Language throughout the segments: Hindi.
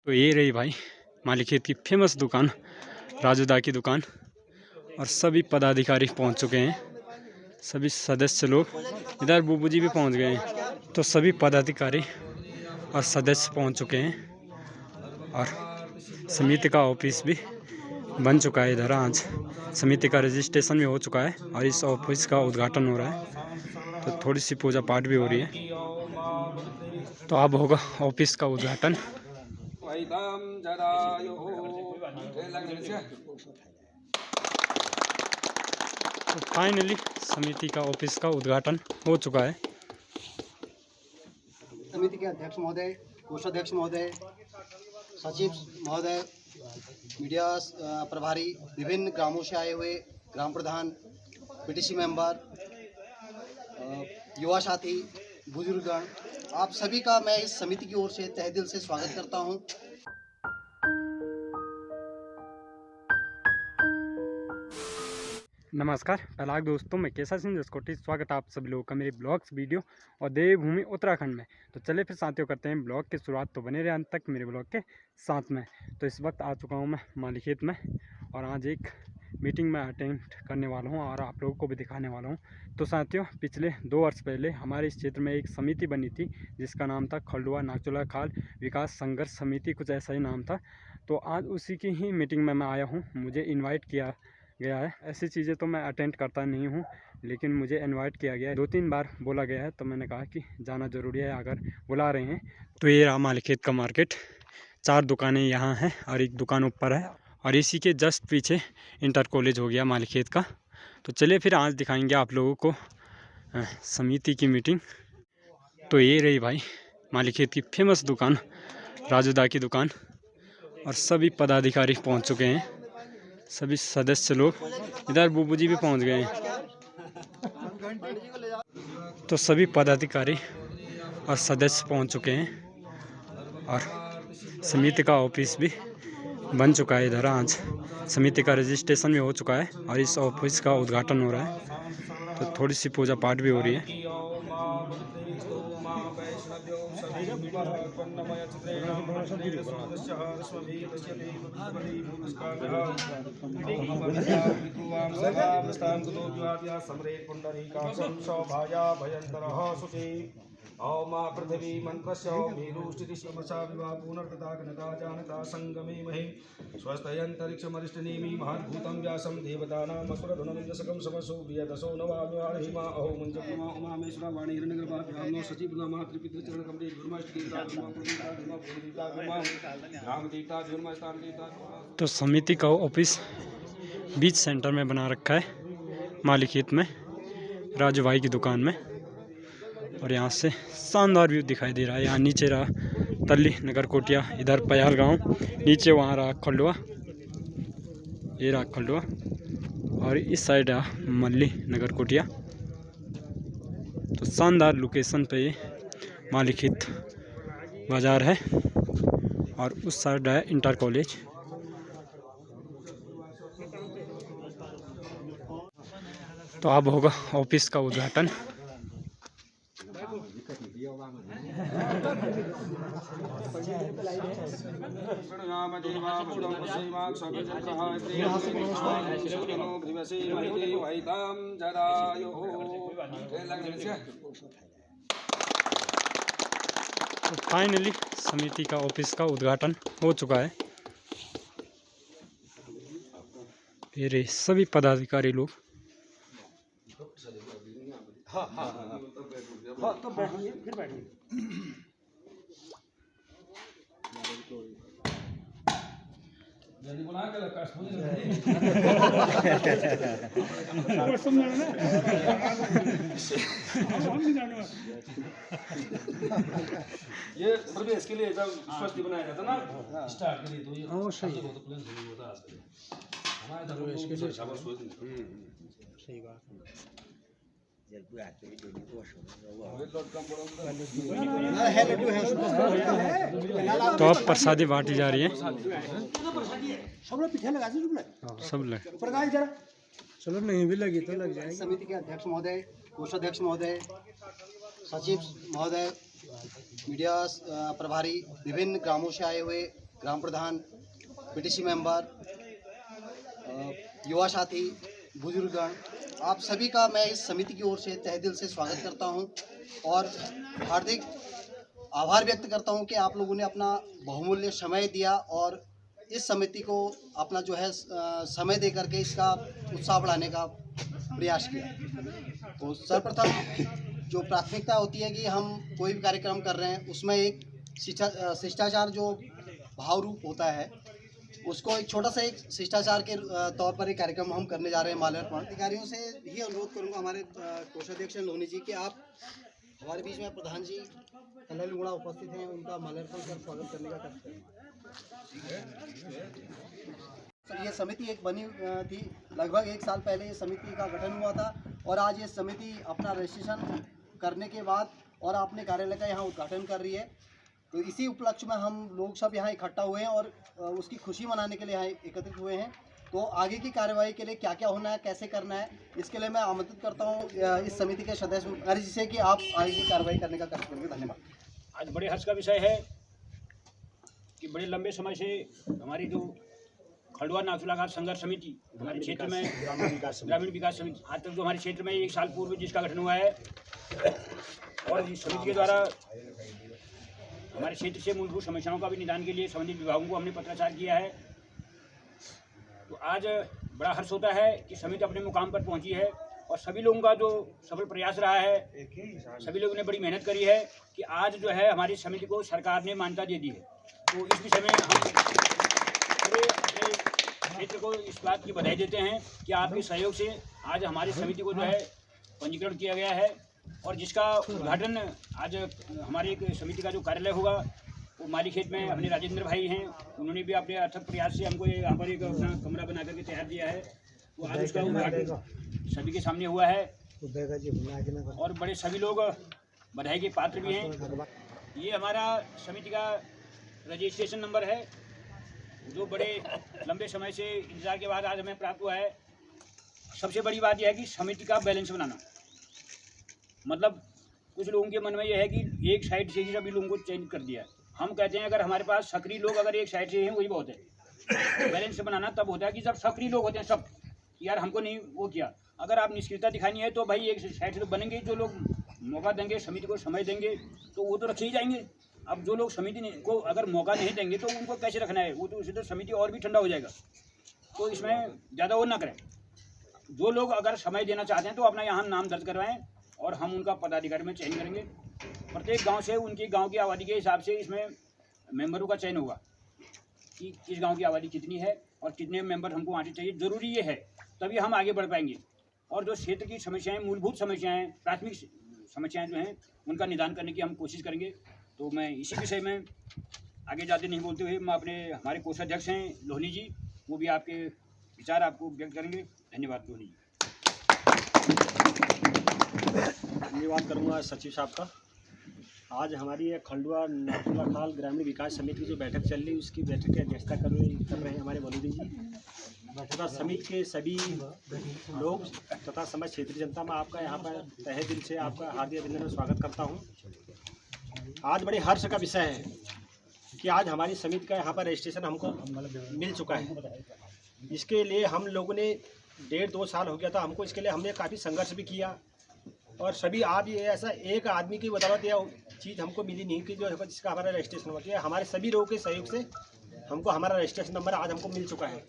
तो ये रही भाई मालिखेत की फेमस दुकान, राजूदा की दुकान। और सभी पदाधिकारी पहुंच चुके हैं, सभी सदस्य लोग। इधर बूबू जी भी पहुंच गए हैं। तो सभी पदाधिकारी और सदस्य पहुंच चुके हैं और समिति का ऑफिस भी बन चुका है। इधर आज समिति का रजिस्ट्रेशन भी हो चुका है और इस ऑफिस का उद्घाटन हो रहा है। तो थोड़ी सी पूजा पाठ भी हो रही है। तो अब होगा ऑफिस का उद्घाटन। तो फाइनली समिति का ऑफिस का उद्घाटन हो चुका है। समिति के अध्यक्ष महोदय, कोषाध्यक्ष महोदय, सचिव महोदय, मीडिया प्रभारी, विभिन्न ग्रामों से आए हुए ग्राम प्रधान, पीटीसी मेंबर, युवा साथी, बुजुर्गगण, आप सभी का मैं इस समिति की ओर से तहे दिल से स्वागत करता हूं। नमस्कार पहलाग दोस्तों, मैं केशव सिंह जसकोटी। स्वागत है आप सभी लोगों का मेरे ब्लॉग्स वीडियो और देवभूमि उत्तराखंड में। तो चलिए फिर साथियों करते हैं ब्लॉग की शुरुआत। तो बने रहे अंत तक मेरे ब्लॉग के साथ में। तो इस वक्त आ चुका हूँ मैं मालिखेत में और आज एक मीटिंग में अटेंड करने वाला हूँ और आप लोगों को भी दिखाने वाला हूँ। तो साथियों, पिछले 2 वर्ष पहले हमारे इस क्षेत्र में एक समिति बनी थी जिसका नाम था खलडुआ नागचूला खाल विकास संघर्ष समिति, कुछ ऐसा ही नाम था। तो आज उसी की ही मीटिंग में मैं आया हूँ। मुझे इन्वाइट किया गया है। ऐसी चीज़ें तो मैं अटेंड करता नहीं हूँ, लेकिन मुझे इनवाइट किया गया है। 2-3 बार बोला गया है, तो मैंने कहा कि जाना ज़रूरी है अगर बुला रहे हैं। तो ये रहा मालिखेत का मार्केट। 4 दुकानें यहाँ हैं और एक दुकान ऊपर है और इसी के जस्ट पीछे इंटर कॉलेज हो गया मालिखेत का। तो चलिए फिर आज दिखाएंगे आप लोगों को समिति की मीटिंग। तो ये रही भाई मालिखेत की फेमस दुकान, राजूदा की दुकान। और सभी पदाधिकारी पहुँच चुके हैं, सभी सदस्य लोग। इधर बूबू जी भी पहुंच गए हैं। तो सभी पदाधिकारी और सदस्य पहुंच चुके हैं और समिति का ऑफिस भी बन चुका है। इधर आज समिति का रजिस्ट्रेशन भी हो चुका है और इस ऑफिस का उद्घाटन हो रहा है। तो थोड़ी सी पूजा पाठ भी हो रही है। ओम पृथ्वी मंत्रस्य मेरुष्टितिशमसा विवाह पुनर्तथा घनता जानता संगमे महे स्वस्तयंतरिक्षमरिष्टनेमि महद्भूतं व्यासं देवतानाम् असुरधुनमिन्द्रसकं समसो प्रियदशो नवामिमा अहो मुञ्जप्रमा उमामेश्वरा वाणी हिरण्यगर्भाभ्यां सचिवनामा त्रिपितृचरणकमले धर्माष्टदेवता धर्मा। तो समिति का ऑफिस बीच सेंटर में बना रखा है मालिखेत में, राजू भाई की दुकान में। और यहाँ से शानदार व्यू दिखाई दे रहा है। यहाँ नीचे रहा तल्ली नगर कोटिया, इधर पयाल गांव, नीचे वहाँ रहा खलडुआ, ये रहा खलडुआ और इस साइड रहा मल्ली नगर कोटिया। तो शानदार लोकेशन पे ये मालिखेत बाज़ार है और उस साइड है इंटर कॉलेज। तो अब होगा ऑफिस का उद्घाटन। तो फाइनली समिति का ऑफिस का उद्घाटन हो चुका है। ये सभी पदाधिकारी लोग। तो बैठिए, फिर बैठिए। ये प्रवेश के लिए जब स्वस्थ बनाया जाता ना स्टार्ट के लिए, तो ये अवश्य बहुत प्लान शुरू होता है हमारे प्रवेश के लिए। सही बात तो अब प्रसादी बांटी जा रही है। सब लग चलो नहीं भी लगी तो लग जाएगी। समिति के अध्यक्ष महोदय, कोषाध्यक्ष महोदय, सचिव महोदय, मीडिया प्रभारी, विभिन्न ग्रामों से आए हुए ग्राम प्रधान, पीटीसी मेंबर, युवा साथी, बुजुर्गगण, आप सभी का मैं इस समिति की ओर से तहे दिल से स्वागत करता हूं और हार्दिक आभार व्यक्त करता हूं कि आप लोगों ने अपना बहुमूल्य समय दिया और इस समिति को अपना जो है समय दे करके इसका उत्साह बढ़ाने का प्रयास किया। तो सर्वप्रथम जो प्राथमिकता होती है कि हम कोई भी कार्यक्रम कर रहे हैं उसमें एक शिष्टाचार जो भाव रूप होता है उसको एक छोटा सा एक शिष्टाचार के तौर पर एक कार्यक्रम हम करने जा रहे हैं माल्यार्पण। अधिकारियों से ही अनुरोध करूंगा हमारे कोषाध्यक्ष लोहनी जी कि आप हमारे बीच में प्रधान जी कल्याण लुगड़ा उपस्थित हैं, उनका माल्यार्पण कर स्वागत करने का करते हैं। तो ये समिति एक बनी थी लगभग 1 साल पहले ये समिति का गठन हुआ था और आज ये समिति अपना रजिस्ट्रेशन करने के बाद और अपने कार्यालय का यहाँ उद्घाटन कर रही है। तो इसी उपलक्ष्य में हम लोग सब यहाँ इकट्ठा हुए हैं और उसकी खुशी मनाने के लिए यहाँ एकत्रित हुए हैं। तो आगे की कार्यवाही के लिए क्या क्या होना है, कैसे करना है, इसके लिए मैं आमंत्रित करता हूँ इस समिति के सदस्य जिसे कि आप आगे की कार्रवाई करने का कष्ट करेंगे। धन्यवाद। आज बड़े हर्ष का विषय है कि बड़े लंबे समय से हमारी जो खंडवा नाथुला घाट संघर्ष समिति हमारे क्षेत्र में ग्रामीण विकास समिति आज तक जो हमारे क्षेत्र में 1 साल पूर्व जिसका गठन हुआ है और इस समिति के द्वारा हमारे क्षेत्र से मूलभूत समस्याओं का भी निदान के लिए संबंधित विभागों को हमने पत्राचार किया है। तो आज बड़ा हर्ष होता है कि समिति अपने मुकाम पर पहुंची है और सभी लोगों का जो सफल प्रयास रहा है, सभी लोगों ने बड़ी मेहनत करी है कि आज जो है हमारी समिति को सरकार ने मान्यता दे दी है। तो इस विषय में हम पूरे अपने क्षेत्र को इस बात की बधाई देते हैं कि आपके सहयोग से आज हमारी समिति को जो है पंजीकरण किया गया है और जिसका उद्घाटन आज हमारी एक समिति का जो कार्यालय होगा वो माली खेत में अपने राजेंद्र भाई हैं, उन्होंने भी अपने अथक प्रयास से हमको यहाँ पर एक अपना कमरा बना करके तैयार दिया है। तो आज उसका उद्घाटन सभी के सामने हुआ है और बड़े सभी लोग बधाई के पात्र भी हैं। ये हमारा समिति का रजिस्ट्रेशन नंबर है जो बड़े लंबे समय से इंतजार के बाद आज हमें प्राप्त हुआ है। सबसे बड़ी बात यह है कि समिति का बैलेंस बनाना, मतलब कुछ लोगों के मन में यह है कि एक साइड से ही सभी लोगों को चेंज कर दिया है। हम कहते हैं अगर हमारे पास सक्रिय लोग अगर एक साइड से हैं वही बहुत है। बैलेंस बनाना तब होता है कि जब सक्रिय लोग होते हैं सब यार हमको नहीं वो किया। अगर आप निष्क्रियता दिखानी है तो भाई एक साइड से तो बनेंगे, जो लोग मौका देंगे समिति को समय देंगे तो वो तो रखे ही जाएंगे। अब जो लोग समिति को अगर मौका नहीं देंगे तो उनको कैसे रखना है, वो तो उसी तो समिति और भी ठंडा हो जाएगा। तो इसमें ज़्यादा वो ना करें। जो लोग अगर समय देना चाहते हैं तो अपना यहाँ नाम दर्ज करवाएं और हम उनका पदाधिकारी में चयन करेंगे। प्रत्येक गांव से उनकी गांव की आबादी के हिसाब से इसमें मेंबरों का चयन होगा कि इस गांव की आबादी कितनी है और कितने मेंबर हमको आने चाहिए। ज़रूरी ये है तभी हम आगे बढ़ पाएंगे और जो क्षेत्र की समस्याएं, मूलभूत समस्याएं, प्राथमिक समस्याएं जो हैं उनका निदान करने की हम कोशिश करेंगे। तो मैं इसी विषय में आगे ज़्यादा नहीं बोलते हुए मैं अपने हमारे कोषाध्यक्ष हैं लोहनी जी, वो भी आपके विचार आपको व्यक्त करेंगे। धन्यवाद लोहनी जी। धन्यवाद करूँगा सचिव साहब का। आज हमारी खंडवा नाथुला खाल ग्रामीण विकास समिति की जो बैठक चल रही है उसकी बैठक की अध्यक्षता कर रहे हैं हमारे वलोदी जी तथा समिति के सभी लोग तथा समस्त क्षेत्रीय जनता में आपका यहाँ पर तहे दिल से आपका हार्दिक अभिनंदन और स्वागत करता हूँ। आज बड़े हर्ष का विषय है कि आज हमारी समिति का यहाँ पर रजिस्ट्रेशन हमको मिल चुका है। इसके लिए हम लोगों ने 1.5-2 साल हो गया था हमको, इसके लिए हमने काफ़ी संघर्ष भी किया और सभी आप ये ऐसा एक आदमी की बदौलत या चीज़ हमको मिली नहीं कि जो जिसका हमारा रजिस्ट्रेशन नंबर है। हमारे सभी लोगों के सहयोग से हमको हमारा रजिस्ट्रेशन नंबर आज हमको मिल चुका है।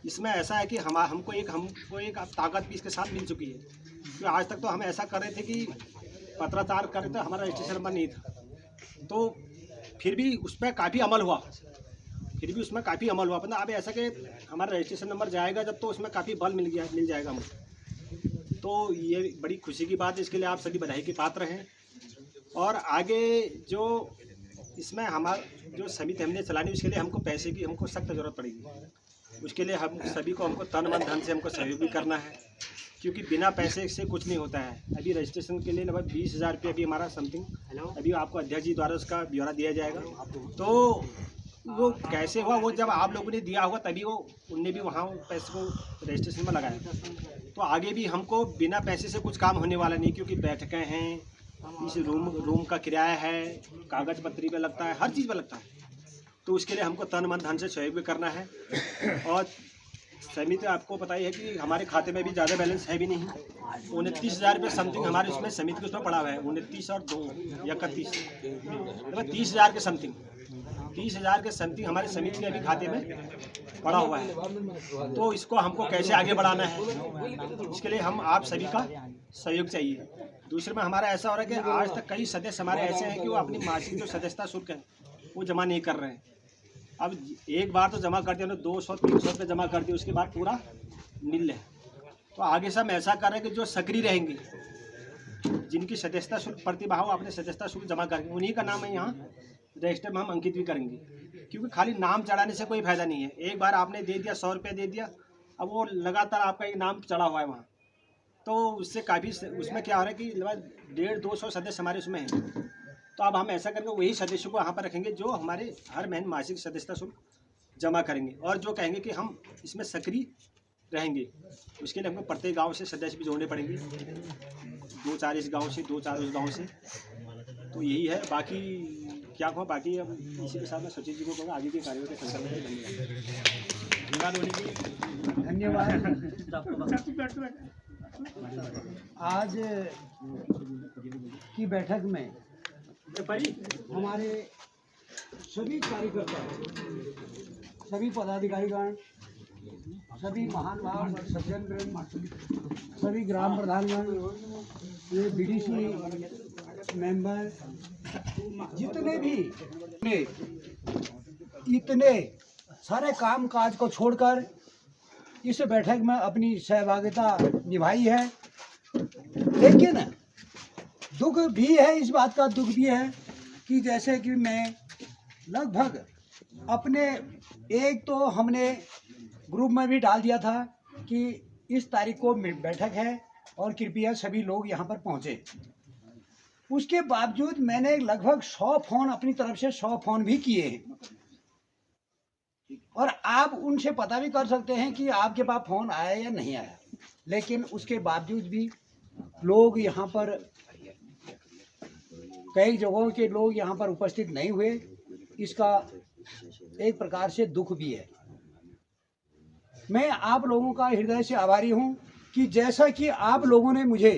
इसमें ऐसा है कि हमको एक ताकत भी इसके साथ मिल चुकी है। तो आज तक तो हम ऐसा कर रहे थे कि पत्राचार कर रहे थे, हमारा रजिस्ट्रेशन नंबर नहीं था, तो फिर भी उस पर काफ़ी अमल हुआ, मतलब अब ऐसा कि हमारा रजिस्ट्रेशन नंबर जाएगा जब तो उसमें काफ़ी बल मिल जाएगा हमको। तो ये बड़ी खुशी की बात है, इसके लिए आप सभी बधाई के पात्र हैं। और आगे जो इसमें हमारा जो समिति हमने चलानी उसके लिए हमको पैसे की हमको सख्त ज़रूरत पड़ेगी। उसके लिए हम सभी को हमको तन मन धन से हमको सहयोग भी करना है, क्योंकि बिना पैसे से कुछ नहीं होता है। अभी रजिस्ट्रेशन के लिए लगभग 20,000 रुपये अभी हमारा समथिंग अभी आपको अध्यक्ष जी द्वारा उसका ब्यौरा दिया जाएगा। तो वो कैसे हुआ, वो जब आप लोगों ने दिया होगा तभी उनने भी वहाँ पैसे को रजिस्ट्रेशन में लगाया। तो आगे भी हमको बिना पैसे से कुछ काम होने वाला नहीं, क्योंकि बैठकें हैं, इस रूम का किराया है, कागज पत्री पे लगता है, हर चीज़ पे लगता है। तो उसके लिए हमको तन मन धन से सहयोग भी करना है। और समिति आपको पता ही है कि हमारे खाते में भी ज़्यादा बैलेंस है भी नहीं, 29,000 रुपये समथिंग हमारे उसमें समिति के उसमें पड़ा हुआ है। 29 और 2 31 मतलब 30,000 के समथिंग, 30,000 के समथिंग हमारे समिति के अभी खाते में पड़ा हुआ है। तो इसको हमको कैसे आगे बढ़ाना है, इसके लिए हम आप सभी का सहयोग चाहिए। दूसरे में हमारा ऐसा हो रहा है कि आज तक कई सदस्य हमारे ऐसे हैं कि वो अपनी मासिक जो सदस्यता शुल्क है वो जमा नहीं कर रहे हैं। अब एक बार तो जमा कर दिया, 200-300 रुपये जमा कर दिए, उसके बाद पूरा नील है। तो आगे से हम ऐसा कर रहे हैं कि जो सक्रिय रहेंगे, जिनकी सदस्यता शुल्क प्रतिभाव अपने सदस्यता शुल्क जमा करेंगे, उन्हीं का नाम है यहाँ रजिस्टर में हम अंकित भी करेंगे। क्योंकि खाली नाम चढ़ाने से कोई फायदा नहीं है। एक बार आपने दे दिया 100 रुपये दे दिया, अब वो लगातार आपका एक नाम चढ़ा हुआ है वहाँ, तो उससे काफ़ी उसमें क्या हो रहा है कि 150-200 सदस्य हमारे उसमें हैं। तो अब हम ऐसा करके वही सदस्यों को यहाँ पर रखेंगे जो हमारे हर महीने मासिक सदस्यता शुल्क जमा करेंगे और जो कहेंगे कि हम इसमें सक्रिय रहेंगे। उसके लिए हमको प्रत्येक गांव से सदस्य भी जोड़ने पड़ेंगे, 2-4 इस गांव से, 2-4 उस गांव से। तो यही है, बाकी क्या कहूँ, बाकी अब इसी के साथ मैं सचिव जी को कहूँगा आगे के कार्यों के संदर्भ में धन्यवाद। आज की बैठक में हमारे सभी कार्यकर्ता, सभी पदाधिकारीगण, सभी महान भाव सज्जन, सभी ग्राम प्रधानगण, ये बीडीसी मेंबर, जितने भी इतने सारे काम काज को छोड़कर इस बैठक में अपनी सहभागिता निभाई है। लेकिन दुख भी है, इस बात का दुख भी है कि जैसे कि मैं लगभग अपने एक तो हमने ग्रुप में भी डाल दिया था कि इस तारीख को बैठक है और कृपया सभी लोग यहाँ पर पहुँचे। उसके बावजूद मैंने लगभग 100 फ़ोन अपनी तरफ से 100 फ़ोन भी किए हैं और आप उनसे पता भी कर सकते हैं कि आपके पास फ़ोन आया या नहीं आया। लेकिन उसके बावजूद भी लोग यहाँ पर, कई जगहों के लोग यहाँ पर उपस्थित नहीं हुए, इसका एक प्रकार से दुख भी है। मैं आप लोगों का हृदय से आभारी हूँ कि जैसा कि आप लोगों ने मुझे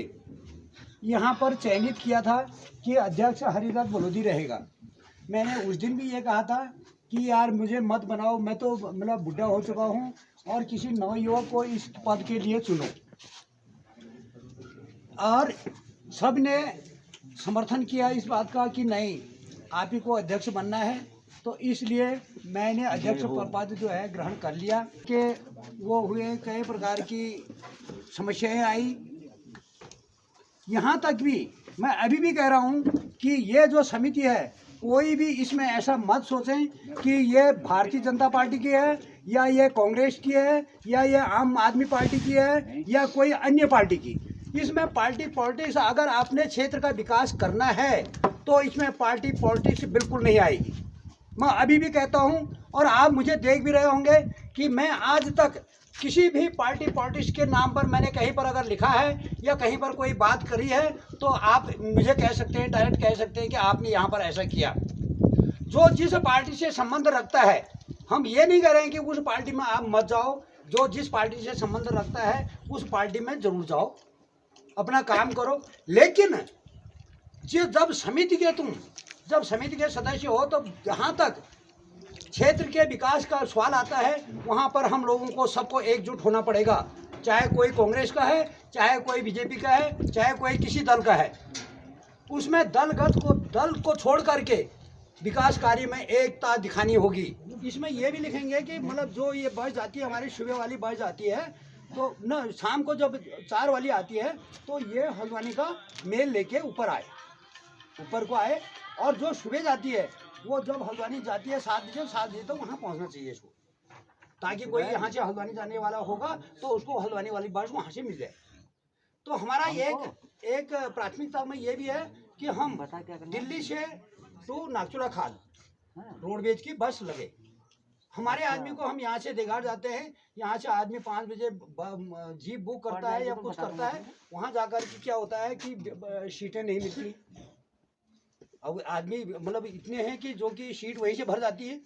यहाँ पर चयनित किया था कि अध्यक्ष हरिदत्त बलोदी रहेगा। मैंने उस दिन भी ये कहा था कि यार मुझे मत बनाओ, मैं तो मतलब बुढ़ा हो चुका हूँ और किसी नवयुवक को इस पद के लिए चुनो। और सब ने समर्थन किया इस बात का कि नहीं, आप ही को अध्यक्ष बनना है। तो इसलिए मैंने अध्यक्ष पद जो है ग्रहण कर लिया। कि वो हुए कई प्रकार की समस्याएं आई, यहाँ तक भी मैं अभी भी कह रहा हूँ कि ये जो समिति है, कोई भी इसमें ऐसा मत सोचें कि ये भारतीय जनता पार्टी की है या ये कांग्रेस की है या ये आम आदमी पार्टी की है या कोई अन्य पार्टी की। इसमें पार्टी पॉलिटिक्स, अगर आपने क्षेत्र का विकास करना है तो इसमें पार्टी पॉलिटिक्स बिल्कुल नहीं आएगी। मैं अभी भी कहता हूँ और आप मुझे देख भी रहे होंगे कि मैं आज तक किसी भी पार्टी पॉलिटिक्स के नाम पर मैंने कहीं पर अगर लिखा है या कहीं पर कोई बात करी है तो आप मुझे कह सकते हैं, डायरेक्ट कह सकते हैं कि आपने यहाँ पर ऐसा किया। जो जिस पार्टी से संबंध रखता है, हम ये नहीं कह रहे हैं कि उस पार्टी में आप मत जाओ, जो जिस पार्टी से संबंध रखता है उस पार्टी में जरूर जाओ, अपना काम करो। लेकिन जब समिति के सदस्य हो तो जहाँ तक क्षेत्र के विकास का सवाल आता है वहाँ पर हम लोगों को सबको एकजुट होना पड़ेगा। चाहे कोई कांग्रेस का है, चाहे कोई बीजेपी का है, चाहे कोई किसी दल का है, उसमें दल को छोड़ करके विकास कार्य में एकता दिखानी होगी। इसमें ये भी लिखेंगे कि मतलब जो ये बस जाती है, हमारी सुबह वाली बस जाती है तो न शाम को जब 4 वाली आती है तो ये हल्द्वानी का मेल लेके ऊपर को आए, और जो सुबह जाती है वो जब हल्द्वानी जाती है 7 बजे तो वहाँ पहुँचना चाहिए इसको, ताकि कोई यहाँ से हल्द्वानी जाने वाला होगा तो उसको हल्द्वानी वाली बस वहाँ से मिल जाए। तो हमारा एक प्राथमिकता में ये भी है कि हम दिल्ली से तो नागचूरा खाल रोडवेज की बस लगे। हमारे आदमी को हम यहाँ से देगाड़ जाते हैं, यहाँ से आदमी 5 बजे जीप बुक करता है या कुछ करता है, वहाँ जाकर के क्या होता है कि सीटें नहीं मिलती। अब आदमी मतलब इतने हैं कि जो कि सीट वहीं से भर जाती है,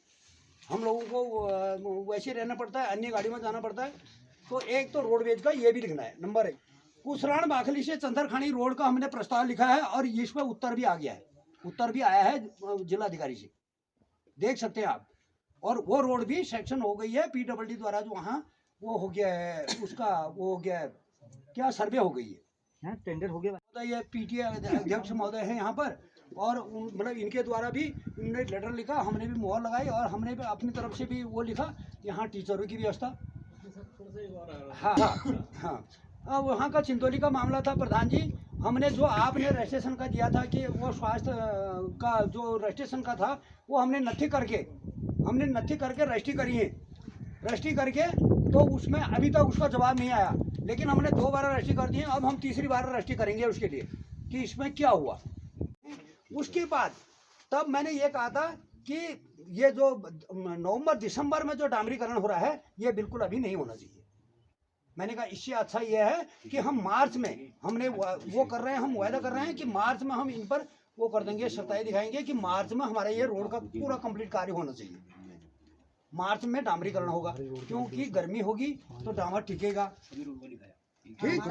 हम लोगों को वैसे रहना पड़ता है, अन्य गाड़ी में जाना पड़ता है। तो एक तो रोडवेज का ये भी लिखना है। नंबर 1, कुसराण बाखली से चंदरखानी रोड का हमने प्रस्ताव लिखा है और इस पर उत्तर भी आ गया है, उत्तर भी आया है जिलाधिकारी से, देख सकते हैं आप। और वो रोड भी सेक्शन हो गई है PWD द्वारा, जो वहाँ वो हो गया है उसका, वो हो गया है क्या, सर्वे हो गई है, टेंडर हो गया। ये PTA अध्यक्ष महोदय हैं यहाँ पर, और मतलब इनके द्वारा भी उन्होंने लेटर लिखा, हमने भी मोहर लगाई और हमने भी अपनी तरफ से भी वो लिखा, यहाँ टीचरों की व्यवस्था। हाँ हाँ हाँ, वहाँ का चिंतौली का मामला था प्रधान जी, हमने जो आपने रजिस्ट्रेशन का दिया था कि वो स्वास्थ्य का जो रजिस्ट्रेशन का था वो हमने नथी करके रजिस्ट्री करी है, रजिस्ट्री करके, तो उसमें अभी तक उसका जवाब नहीं आया। लेकिन हमने 2 बार रजिस्ट्री कर दी है, अब हम तीसरी बार रजिस्ट्री करेंगे उसके लिए कि इसमें क्या हुआ। उसके बाद तब मैंने ये कहा था कि ये जो नवंबर दिसंबर में जो डामरीकरण हो रहा है ये बिल्कुल अभी नहीं होना चाहिए। मैंने कहा इससे अच्छा ये है कि हम मार्च में, हमने वो कर रहे हैं, हम वायदा कर रहे हैं कि मार्च में हम इन पर वो कर देंगे, सत्ताई दिखाएंगे कि मार्च में हमारा ये रोड का पूरा कंप्लीट कार्य होना चाहिए। मार्च में डामरीकरण होगा, क्योंकि गर्मी होगी तो डामर टिकेगा। ठीक,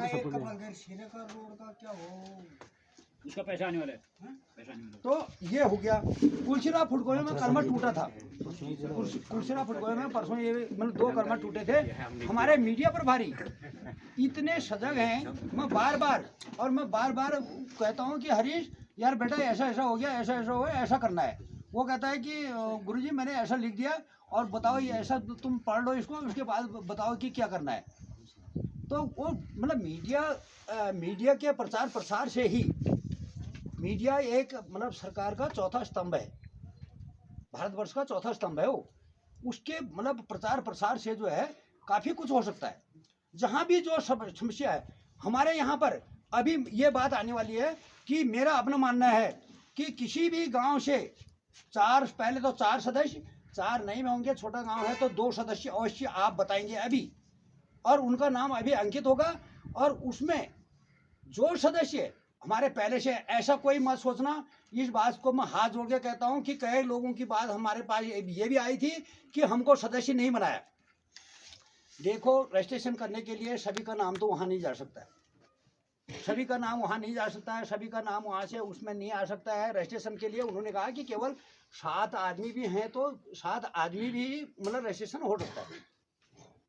उसका पैसा आने वाला है, पैसा आने वाला है। तो ये हो गया। कुलशिरा फुटगोये में कर्मा टूटा था, कुलशिरा फुटगोये में परसों ये मतलब 2 कर्मा टूटे थे। हमारे मीडिया प्रभारी इतने सजग हैं, मैं बार बार कहता हूँ कि हरीश यार बेटा ऐसा ऐसा हो गया, ऐसा ऐसा हो गया, ऐसा करना है। वो कहता है कि गुरुजी मैंने ऐसा लिख दिया और बताओ ये ऐसा, तुम पढ़ लो इसको, उसके बाद बताओ कि क्या करना है। तो वो मतलब मीडिया के प्रचार प्रसार से ही, मीडिया एक मतलब सरकार का चौथा स्तंभ है, भारतवर्ष का चौथा स्तंभ है वो। उसके मतलब प्रचार प्रसार से जो है काफ़ी कुछ हो सकता है। जहाँ भी जो समस्या है हमारे यहाँ पर, अभी ये बात आने वाली है कि मेरा अपना मानना है कि किसी भी गांव से 4, पहले तो 4 सदस्य, 4 नहीं में होंगे, छोटा गांव है तो 2 सदस्य अवश्य आप बताएंगे अभी, और उनका नाम अभी अंकित होगा। और उसमें जो सदस्य हमारे पहले से, ऐसा कोई मत सोचना, इस बात को मैं हाथ जोड़ के कहता हूं कि कई लोगों की बात हमारे पास ये भी आई थी कि हमको सदस्य नहीं बनाया। देखो, रजिस्ट्रेशन करने के लिए सभी का नाम तो वहां नहीं जा सकता है, सभी का नाम वहां नहीं जा सकता है, सभी का नाम वहां से उसमें नहीं आ सकता है। रजिस्ट्रेशन के लिए उन्होंने कहा कि केवल 7 आदमी भी हैं तो 7 आदमी भी मतलब रजिस्ट्रेशन हो सकता है।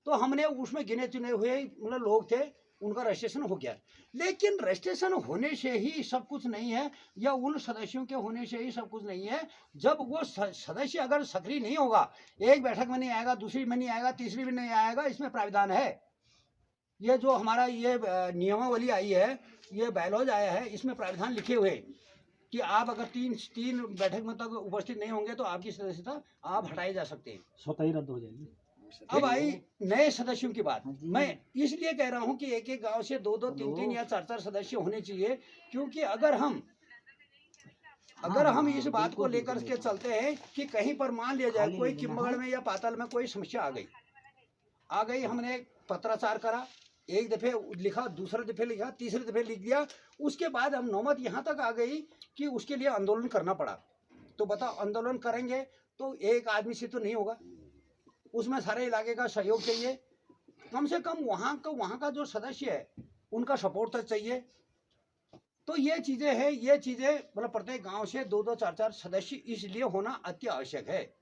तो हमने उसमें गिने चुने हुए मतलब लोग थे, उनका रजिस्ट्रेशन हो गया। लेकिन रजिस्ट्रेशन होने से ही सब कुछ नहीं है, या उन सदस्यों के होने से ही सब कुछ नहीं है। जब वो सदस्य अगर सक्रिय नहीं होगा, एक बैठक में नहीं आएगा, दूसरी में नहीं आएगा, तीसरी में नहीं आएगा, इसमें प्राविधान है। ये जो हमारा ये नियमावली आई है, ये बायलॉज आया है, इसमें प्राविधान लिखे हुए कि आप अगर तीन बैठक में तक उपस्थित नहीं होंगे तो आपकी सदस्यता आप हटाए जा सकते हैं, स्वतः ही रद्द हो जाएगी। अब आई नए सदस्यों की बात। मैं इसलिए कह रहा हूं कि एक एक गांव से 2-2, 3-3 या 4-4 सदस्य होने चाहिए, क्योंकि अगर हम इस बात को लेकर के चलते हैं कि कहीं पर मान लिया जाए कोई किम्बगढ़ में या पाताल में कोई समस्या आ गई, हमने पत्राचार करा, एक दफे लिखा, दूसरे दफे लिखा, तीसरे दफे लिख दिया, उसके बाद हम नौबत यहाँ तक आ गई कि उसके लिए आंदोलन करना पड़ा। तो बताओ, आंदोलन करेंगे तो एक आदमी से तो नहीं होगा, उसमें सारे इलाके का सहयोग चाहिए, कम से कम वहाँ का जो सदस्य है उनका सपोर्ट तो चाहिए। तो ये चीज़ें हैं, ये चीज़ें मतलब प्रत्येक गांव से 2-2, 4-4 सदस्य इसलिए होना अति आवश्यक है,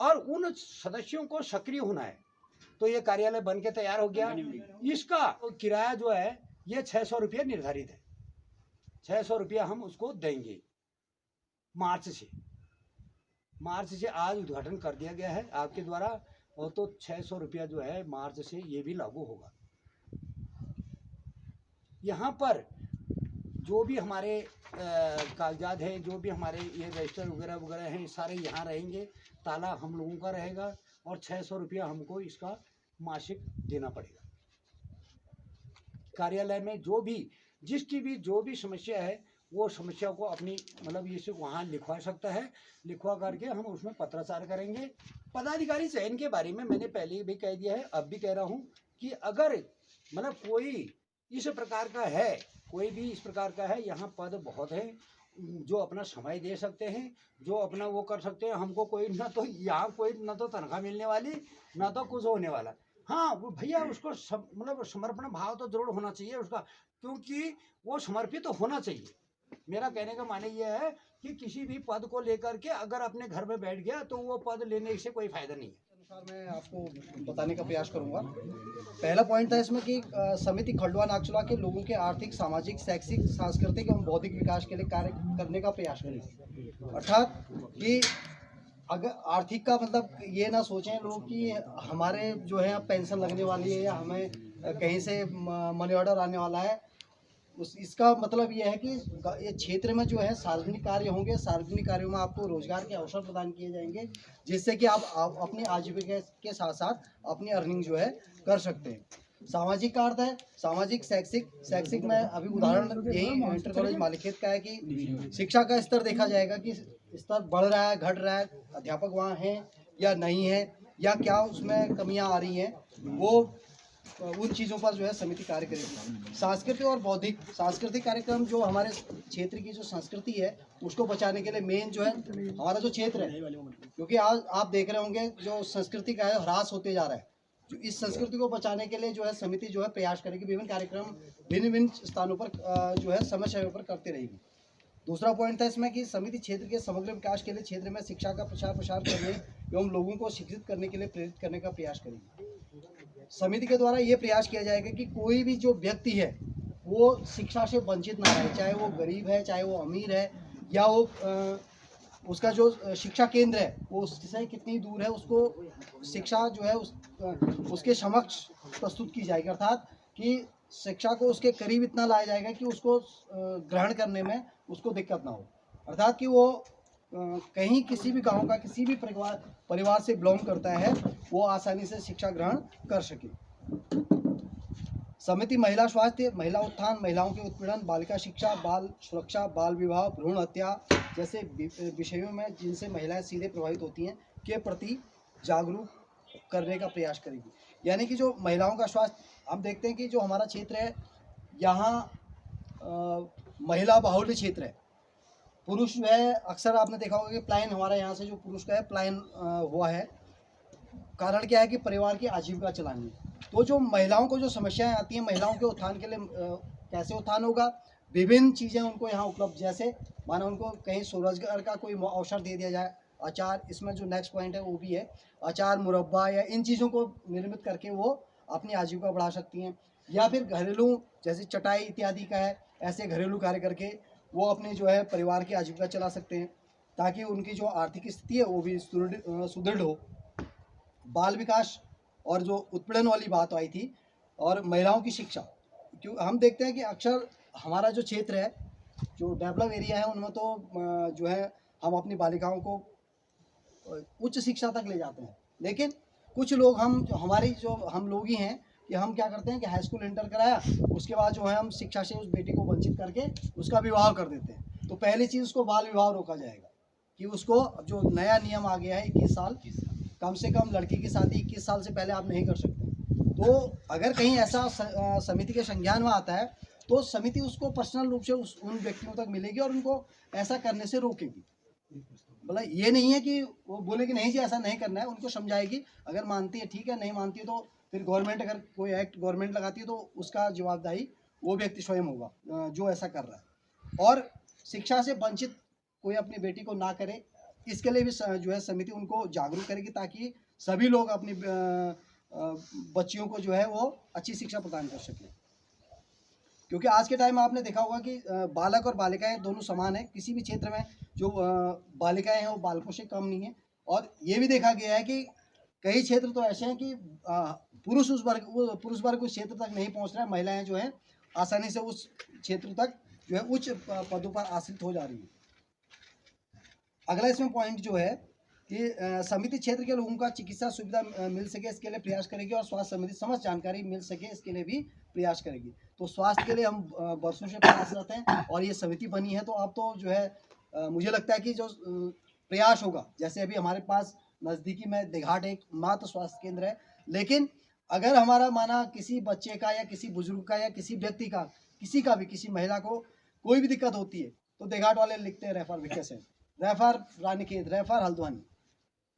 और उन सदस्यों को सक्रिय होना है। तो ये कार्यालय बन के तैयार हो गया। इसका किराया जो है ये 600 रुपये निर्धारित है, 600 रुपया हम उसको देंगे मार्च से। आज उद्घाटन कर दिया गया है आपके द्वारा, और तो 600 रुपया जो है मार्च से ये भी लागू होगा। यहाँ पर जो भी हमारे कागजात हैं, जो भी हमारे ये रजिस्टर वगैरह हैं, सारे यहाँ रहेंगे, ताला हम लोगों का रहेगा, और 600 रुपया हमको इसका मासिक देना पड़ेगा। कार्यालय में जिसकी भी जो भी समस्या है, वो समस्या को अपनी मतलब ये वहाँ लिखवा सकता है, लिखवा करके हम उसमें पत्राचार करेंगे। पदाधिकारी चयन के बारे में मैंने पहले भी कह दिया है, अब भी कह रहा हूँ कि अगर मतलब कोई इस प्रकार का है, कोई भी इस प्रकार का है, यहाँ पद बहुत है जो अपना समय दे सकते हैं, जो अपना वो कर सकते हैं। हमको कोई ना तो यहाँ कोई ना तो तनख्वाह मिलने वाली, ना तो कुछ होने वाला। हाँ वो भैया उसको मतलब समर्पण भाव तो जरूर होना चाहिए उसका, क्योंकि वो समर्पित तो होना चाहिए। मेरा कहने का माने ये है कि किसी भी पद को लेकर के अगर अपने घर में बैठ गया तो वो पद लेने से कोई फायदा नहीं है। अनुसार मैं आपको बताने का प्रयास करूंगा। पहला पॉइंट था इसमें कि समिति खंडवा नागचूला के लोगों के आर्थिक, सामाजिक, शैक्षिक, सांस्कृतिक एवं बौद्धिक विकास के लिए कार्य करने का प्रयास करेगी। अर्थात कि अगर आर्थिक का मतलब ये ना सोचें लोग कि हमारे जो है पेंशन लगने वाली है या हमें कहीं से मनी ऑर्डर आने वाला है। इसका मतलब ये है कि ये क्षेत्र में जो है सार्वजनिक कार्य होंगे, सार्वजनिक कार्यों में आपको रोजगार के अवसर प्रदान किए जाएंगे, जिससे कि आप अपनी आजीविका के साथ साथ अपनी अर्निंग जो है कर सकते हैं। सामाजिक का अर्थ है सामाजिक, शैक्षिक में अभी उदाहरण यही इंटर कॉलेज मालिकेत का है कि शिक्षा का स्तर देखा जाएगा कि स्तर बढ़ रहा है, घट रहा है, अध्यापक वहाँ हैं या नहीं है, या क्या उसमें कमियां आ रही हैं, वो उन चीज़ों पर जो है समिति कार्य करेगी। सांस्कृतिक और बौद्धिक, सांस्कृतिक कार्यक्रम जो हमारे क्षेत्र की जो संस्कृति है उसको बचाने के लिए मेन जो है हमारा जो क्षेत्र है, क्योंकि आज आप देख रहे होंगे जो संस्कृति का है ह्रास होते जा रहा है। जो इस संस्कृति को बचाने के लिए जो है समिति जो है प्रयास करेगी, विभिन्न कार्यक्रम भिन्न स्थानों पर जो है समय समय पर करती रहेगी। दूसरा पॉइंट था इसमें कि समिति क्षेत्र के समग्र विकास के लिए क्षेत्र में शिक्षा का प्रसार करने एवं लोगों को शिक्षित करने के लिए प्रेरित करने का प्रयास करेगी। समिति के द्वारा ये प्रयास किया जाएगा कि कोई भी जो व्यक्ति है वो शिक्षा से वंचित ना रहे, चाहे वो गरीब है, चाहे वो अमीर है, या वो उसका जो शिक्षा केंद्र है वो उससे कितनी दूर है, उसको शिक्षा जो है उसके समक्ष प्रस्तुत की जाएगी। अर्थात कि शिक्षा को उसके करीब इतना लाया जाएगा कि उसको ग्रहण करने में उसको दिक्कत ना हो। अर्थात कि वो कहीं किसी भी गांव का किसी भी परिवार से बिलोंग करता है वो आसानी से शिक्षा ग्रहण कर सके। समिति महिला स्वास्थ्य, महिला उत्थान, महिलाओं के उत्पीड़न, बालिका शिक्षा, बाल सुरक्षा, बाल विवाह, भ्रूण हत्या जैसे विषयों में जिनसे महिलाएं सीधे प्रभावित होती हैं के प्रति जागरूक करने का प्रयास करेगी। यानी कि जो महिलाओं का स्वास्थ्य, हम देखते हैं कि जो हमारा क्षेत्र है यहाँ महिला बाहुल्य क्षेत्र है। पुरुष जो है अक्सर आपने देखा होगा कि पलायन हमारा यहाँ से जो पुरुष का है पलायन हुआ है। कारण क्या है कि परिवार की आजीविका चलानी। तो जो महिलाओं को जो समस्याएं आती हैं, महिलाओं के उत्थान के लिए कैसे उत्थान होगा, विभिन्न चीज़ें उनको यहाँ उपलब्ध, जैसे माना उनको कहीं स्वरोजगार का कोई अवसर दे दिया जाए, अचार, इसमें जो नेक्स्ट पॉइंट है वो भी है अचार, मुरब्बा या इन चीज़ों को निर्मित करके वो अपनी आजीविका बढ़ा सकती हैं। या फिर घरेलू जैसे चटाई इत्यादि का है, ऐसे घरेलू कार्य करके वो अपने जो है परिवार की आजीविका चला सकते हैं, ताकि उनकी जो आर्थिक स्थिति है वो भी सुदृढ़ हो। बाल विकास और जो उत्पीड़न वाली बात आई थी, और महिलाओं की शिक्षा, क्यों हम देखते हैं कि अक्सर हमारा जो क्षेत्र है जो डेवलप एरिया है उनमें तो जो है हम अपनी बालिकाओं को उच्च शिक्षा तक ले जाते हैं, लेकिन कुछ लोग हम लोग ही हैं कि हम क्या करते हैं कि हाई स्कूल इंटर कराया, उसके बाद जो है हम शिक्षा से उस बेटी को वंचित करके उसका विवाह कर देते हैं। तो पहली चीज़ उसको बाल विवाह रोका जाएगा कि उसको जो नया नियम आ गया है 21 साल, कम से कम लड़की की शादी 21 साल से पहले आप नहीं कर सकते। तो अगर कहीं ऐसा समिति के संज्ञान में आता है तो समिति उसको पर्सनल रूप से उन व्यक्तियों तक मिलेगी और उनको ऐसा करने से रोकेगी। मतलब ये नहीं है कि वो बोले कि नहीं जी ऐसा नहीं करना है, उनको समझाएगी। अगर मानती है ठीक है, नहीं मानती है तो फिर गवर्नमेंट, अगर कोई एक्ट गवर्नमेंट लगाती है तो उसका जवाबदारी वो व्यक्ति स्वयं होगा जो ऐसा कर रहा है। और शिक्षा से वंचित कोई अपनी बेटी को ना करे, इसके लिए भी जो है समिति उनको जागरूक करेगी, ताकि सभी लोग अपनी बच्चियों को जो है वो अच्छी शिक्षा प्रदान कर सकें। क्योंकि आज के टाइम में आपने देखा होगा कि बालक और बालिकाएं दोनों समान हैं। किसी भी क्षेत्र में जो बालिकाएं हैं वो बालकों से कम नहीं है। और ये भी देखा गया है कि कई क्षेत्र तो ऐसे हैं कि पुरुष वर्ग उस क्षेत्र तक नहीं पहुंच रहा है, महिलाएं जो है आसानी से उस क्षेत्र तक जो है उच्च पदों पर आश्रित हो जा रही है। अगला इसमें पॉइंट जो है कि समिति क्षेत्र के लोगों का चिकित्सा सुविधा मिल सके इसके लिए प्रयास करेगी, और स्वास्थ्य संबंधी समस्त जानकारी मिल सके इसके लिए भी प्रयास करेगी। तो स्वास्थ्य के लिए हम वर्षों से प्रयासरत हैं, और ये समिति बनी है तो अब तो जो है मुझे लगता है कि जो प्रयास होगा, जैसे अभी हमारे पास नज़दीकी में देघाट एक मात्र स्वास्थ्य केंद्र है, लेकिन अगर हमारा माना किसी बच्चे का या किसी बुजुर्ग का या किसी व्यक्ति का, किसी का भी, किसी महिला को कोई भी दिक्कत होती है तो देघाट वाले लिखते हैं refer vacation, refer Ranikhet, refer Haldwani,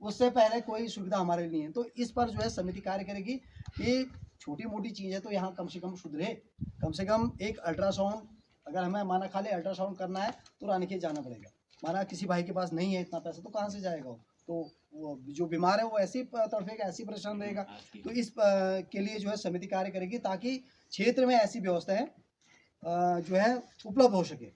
उससे पहले कोई सुविधा हमारे लिए है। तो इस पर जो है समिति कार्य करेगी। ये छोटी मोटी चीज़ है तो यहाँ कम से कम सुधरे। कम से कम एक अल्ट्रासाउंड, अगर हमें माना खाली अल्ट्रासाउंड करना है तो रानीखेत जाना पड़ेगा। माना किसी भाई के पास नहीं है इतना पैसा तो कहाँ से जाएगा वो, तो वो जो बीमार है वो ऐसी तड़फेगा, ऐसी परेशान रहेगा। तो इस के लिए जो है समिति कार्य करेगी ताकि क्षेत्र में ऐसी व्यवस्थाएं जो है उपलब्ध हो सके।